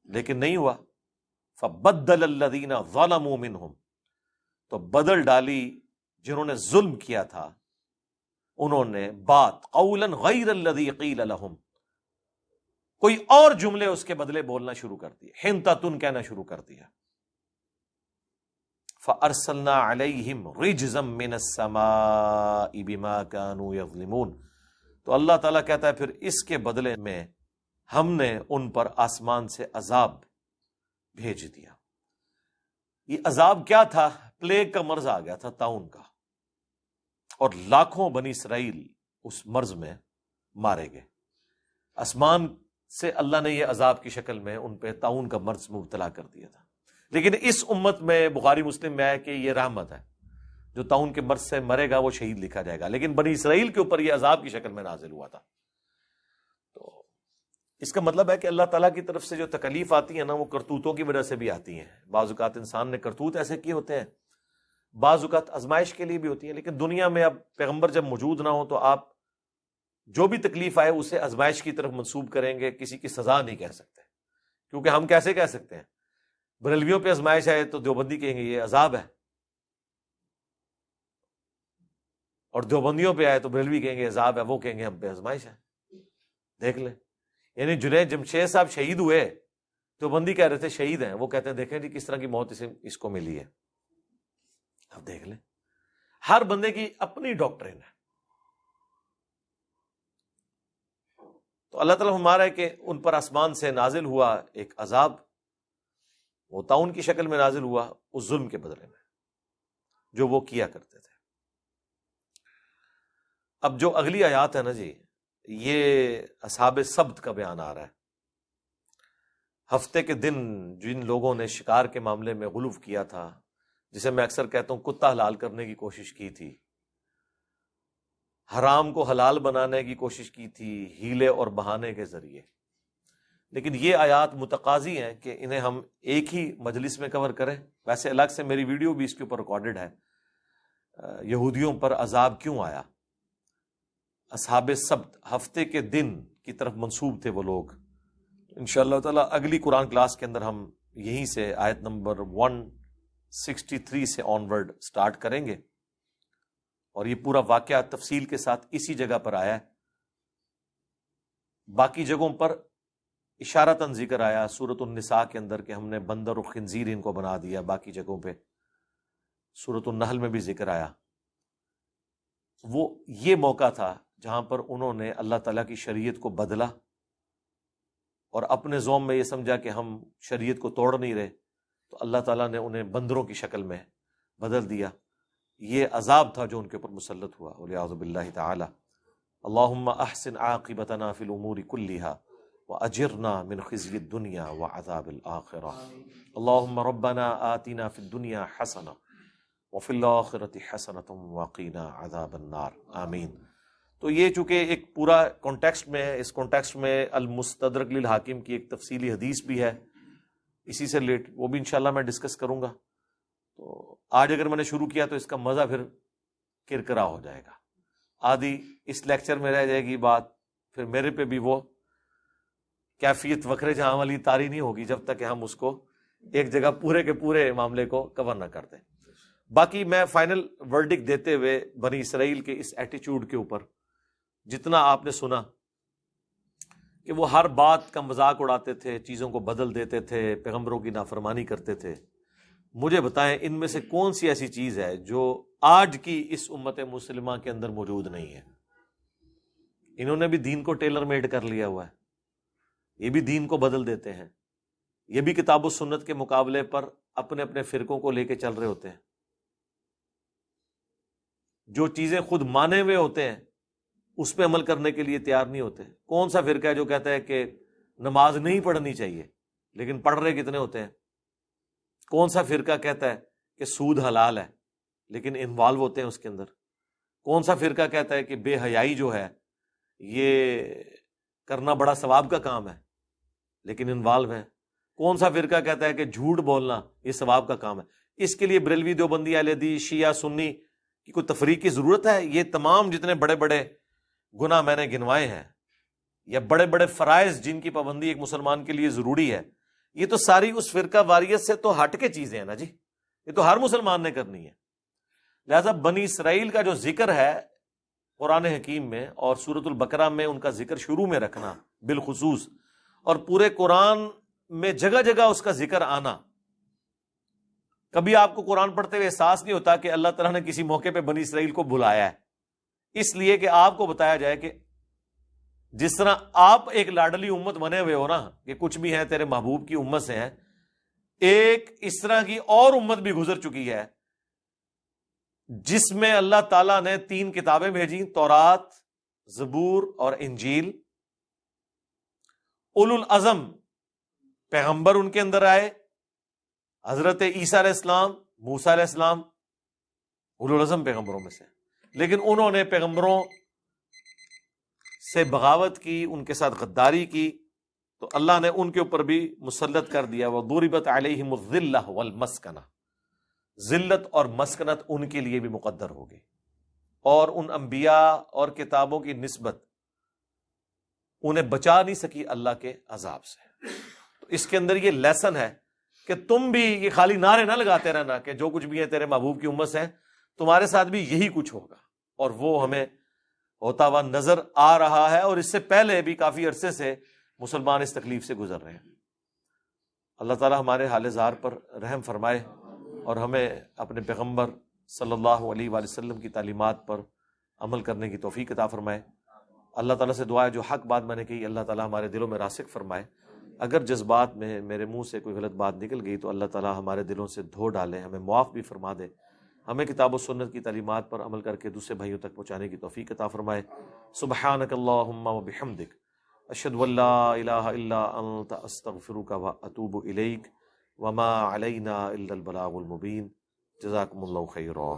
لیکن نہیں ہوا. فبدل الذین ظلموا منہم، تو بدل ڈالی جنہوں نے ظلم کیا تھا انہوں نے بات قولا غیر الذی قیل لہم، کوئی اور جملے اس کے بدلے بولنا شروع کر دیے، حنطۃ کہنا شروع کر دیا. فارسلنا علیہم رجزا من السماء بما كانوا یظلمون، تو اللہ تعالیٰ کہتا ہے پھر اس کے بدلے میں ہم نے ان پر آسمان سے عذاب بھیج دیا. یہ عذاب کیا تھا؟ پلیگ کا مرض آ گیا تھا، طاعون کا، اور لاکھوں بنی اسرائیل اس مرض میں مارے گئے. آسمان سے اللہ نے یہ عذاب کی شکل میں ان پہ طاعون کا مرض مبتلا کر دیا تھا. لیکن اس امت میں بخاری مسلم میں ہے کہ یہ رحمت ہے، جو طاعون کے مرض سے مرے گا وہ شہید لکھا جائے گا. لیکن بنی اسرائیل کے اوپر یہ عذاب کی شکل میں نازل ہوا تھا. تو اس کا مطلب ہے کہ اللہ تعالیٰ کی طرف سے جو تکلیف آتی ہیں نا، وہ کرتوتوں کی وجہ سے بھی آتی ہیں. بعض اوقات انسان نے کرتوت ایسے کیے ہوتے ہیں، بعض اوقات آزمائش کے لیے بھی ہوتی ہیں. لیکن دنیا میں اب پیغمبر جب موجود نہ ہو تو آپ جو بھی تکلیف آئے اسے آزمائش کی طرف منسوب کریں گے، کسی کی سزا نہیں کہہ سکتے. کیونکہ ہم کیسے کہہ سکتے ہیں؟ بریلویوں پہ آزمائش آئے تو دیوبندی کہیں گے یہ عذاب ہے، اور دیوبندیوں پہ آئے تو بریلوی کہیں گے عذاب ہے، وہ کہیں گے ہم پہ آزمائش ہے. دیکھ لیں، یعنی جنید جمشید صاحب شہید ہوئے، دیوبندی کہہ رہے تھے شہید ہیں، وہ کہتے ہیں دیکھیں جی کس طرح کی موت اس کو ملی ہے. اب دیکھ لیں، ہر بندے کی اپنی ڈاکٹرین ہے. تو اللہ تعالیٰ ہمارا ہے کہ ان پر آسمان سے نازل ہوا ایک عذاب، وہ طاعون کی شکل میں نازل ہوا اس ظلم کے بدلے میں جو وہ کیا کرتے تھے. اب جو اگلی آیات ہے نا جی، یہ اصحاب سبت کا بیان آ رہا ہے. ہفتے کے دن جن لوگوں نے شکار کے معاملے میں غلو کیا تھا، جسے میں اکثر کہتا ہوں کتا حلال کرنے کی کوشش کی تھی، حرام کو حلال بنانے کی کوشش کی تھی ہیلے اور بہانے کے ذریعے. لیکن یہ آیات متقاضی ہیں کہ انہیں ہم ایک ہی مجلس میں کور کریں. ویسے الگ سے میری ویڈیو بھی اس کے اوپر ریکارڈڈ ہے، یہودیوں پر عذاب کیوں آیا. اصحاب سبت ہفتے کے دن کی طرف منسوب تھے وہ لوگ. انشاءاللہ تعالی اگلی قرآن کلاس کے اندر ہم یہیں سے آیت نمبر 163 سے آنورڈ سٹارٹ کریں گے، اور یہ پورا واقعہ تفصیل کے ساتھ اسی جگہ پر آیا ہے. باقی جگہوں پر اشارتاً ذکر آیا سورۃ النساء کے اندر کہ ہم نے بندر و خنزیر ان کو بنا دیا. باقی جگہوں پہ سورۃ النحل میں بھی ذکر آیا. وہ یہ موقع تھا جہاں پر انہوں نے اللہ تعالیٰ کی شریعت کو بدلا اور اپنے ذوم میں یہ سمجھا کہ ہم شریعت کو توڑ نہیں رہے، تو اللہ تعالیٰ نے انہیں بندروں کی شکل میں بدل دیا. یہ عذاب تھا جو ان کے اوپر مسلط ہوا، والعیاذ باللہ تعالی. اللہم احسن عاقبتنا فی الامور کلہا واجرنا من خزی الدنیا وعذاب الآخرہ. اللہم ربنا آتنا فی الدنیا حسنہ وفی الآخرۃ حسنۃ وقنا عذاب النار. آمین. تو یہ چونکہ ایک پورا کانٹیکسٹ میں ہے، اس کانٹیکسٹ میں المستدرک للحاکم کی ایک تفصیلی حدیث بھی ہے اسی سے ریلیٹ، وہ بھی انشاءاللہ میں ڈسکس کروں گا. تو آج اگر میں نے شروع کیا تو اس کا مزہ پھر کرکرا ہو جائے گا، آدھی اس لیکچر میں رہ جائے گی بات، پھر میرے پہ بھی وہ کیفیت وکھرے جہاں والی طاری نہیں ہوگی جب تک کہ ہم اس کو ایک جگہ پورے کے پورے معاملے کو کور نہ کر دیں. باقی میں فائنل ورڈک دیتے ہوئے بنی اسرائیل کے اس ایٹیچیوڈ کے اوپر جتنا آپ نے سنا کہ وہ ہر بات کا مذاق اڑاتے تھے، چیزوں کو بدل دیتے تھے، پیغمبروں کی نافرمانی کرتے تھے، مجھے بتائیں ان میں سے کون سی ایسی چیز ہے جو آج کی اس امت مسلمہ کے اندر موجود نہیں ہے؟ انہوں نے بھی دین کو ٹیلر میڈ کر لیا ہوا ہے، یہ بھی دین کو بدل دیتے ہیں، یہ بھی کتاب و سنت کے مقابلے پر اپنے اپنے فرقوں کو لے کے چل رہے ہوتے ہیں. جو چیزیں خود مانے ہوئے ہوتے ہیں اس پہ عمل کرنے کے لیے تیار نہیں ہوتے. کون سا فرقہ ہے جو کہتا ہے کہ نماز نہیں پڑھنی چاہیے لیکن پڑھ رہے کتنے ہوتے ہیں؟ کون سا فرقہ کہتا ہے کہ سود حلال ہے لیکن انوالو ہوتے ہیں اس کے اندر؟ کون سا فرقہ کہتا ہے کہ بے حیائی جو ہے یہ کرنا بڑا ثواب کا کام ہے لیکن انوالو ہے؟ کون سا فرقہ کہتا ہے کہ جھوٹ بولنا یہ ثواب کا کام ہے؟ اس کے لیے بریلوی، دیوبندی، اہل حدیث، شیعہ، سنی کی کوئی تفریق کی ضرورت ہے؟ یہ تمام جتنے بڑے بڑے گناہ میں نے گنوائے ہیں یا بڑے بڑے فرائض جن کی پابندی ایک مسلمان کے لیے ضروری ہے، یہ تو ساری اس فرقہ واریت سے تو ہٹ کے چیزیں ہیں نا جی، یہ تو ہر مسلمان نے کرنی ہے۔ لہذا بنی اسرائیل کا جو ذکر ہے قرآن حکیم میں اور سورۃ البقرہ میں ان کا ذکر شروع میں رکھنا بالخصوص، اور پورے قرآن میں جگہ جگہ اس کا ذکر آنا، کبھی آپ کو قرآن پڑھتے ہوئے احساس نہیں ہوتا کہ اللہ تعالیٰ نے کسی موقع پہ بنی اسرائیل کو بلایا ہے، اس لیے کہ آپ کو بتایا جائے کہ جس طرح آپ ایک لاڈلی امت بنے ہوئے ہو نا کہ کچھ بھی ہیں تیرے محبوب کی امت سے ہیں، ایک اس طرح کی اور امت بھی گزر چکی ہے جس میں اللہ تعالیٰ نے 3 کتابیں بھیجی، تورات، زبور اور انجیل۔ اولو العزم پیغمبر ان کے اندر آئے، حضرت عیسیٰ علیہ السلام، موسیٰ علیہ السلام اولو العزم پیغمبروں میں سے، لیکن انہوں نے پیغمبروں سے بغاوت کی، ان کے ساتھ غداری کی، تو اللہ نے ان کے اوپر بھی مسلط کر دیا، وَضُرِبَتْ عَلَيْهِمُ الذِّلَّةُ وَالْمَسْكَنَةُ، ذلت اور مسکنت ان کے لیے بھی مقدر ہوگی، اور ان انبیاء اور کتابوں کی نسبت انہیں بچا نہیں سکی اللہ کے عذاب سے۔ تو اس کے اندر یہ لیسن ہے کہ تم بھی یہ خالی نعرے نہ لگاتے رہنا کہ جو کچھ بھی ہے تیرے محبوب کی امت سے، تمہارے ساتھ بھی یہی کچھ ہوگا، اور وہ ہمیں ہوتا ہوا نظر آ رہا ہے، اور اس سے پہلے بھی کافی عرصے سے مسلمان اس تکلیف سے گزر رہے ہیں۔ اللہ تعالی ہمارے حال زار پر رحم فرمائے اور ہمیں اپنے پیغمبر صلی اللہ علیہ وآلہ وسلم کی تعلیمات پر عمل کرنے کی توفیق عطا فرمائے۔ اللہ تعالیٰ سے دعا ہے جو حق بات میں نے کہی اللہ تعالیٰ ہمارے دلوں میں راسخ فرمائے، اگر جذبات میں میرے منہ سے کوئی غلط بات نکل گئی تو اللہ تعالیٰ ہمارے دلوں سے دھو ڈالے، ہمیں معاف بھی فرما دے، ہمیں کتاب و سنت کی تعلیمات پر عمل کر کے دوسرے بھائیوں تک پہنچانے کی توفیق عطا فرمائے۔ سبحانک اللہم و بحمدک، اشہد ان لا الہ الا انت، استغفرک و اتوب الیک، وما علینا الا البلاغ المبین۔ جزاکم اللہ خیرا۔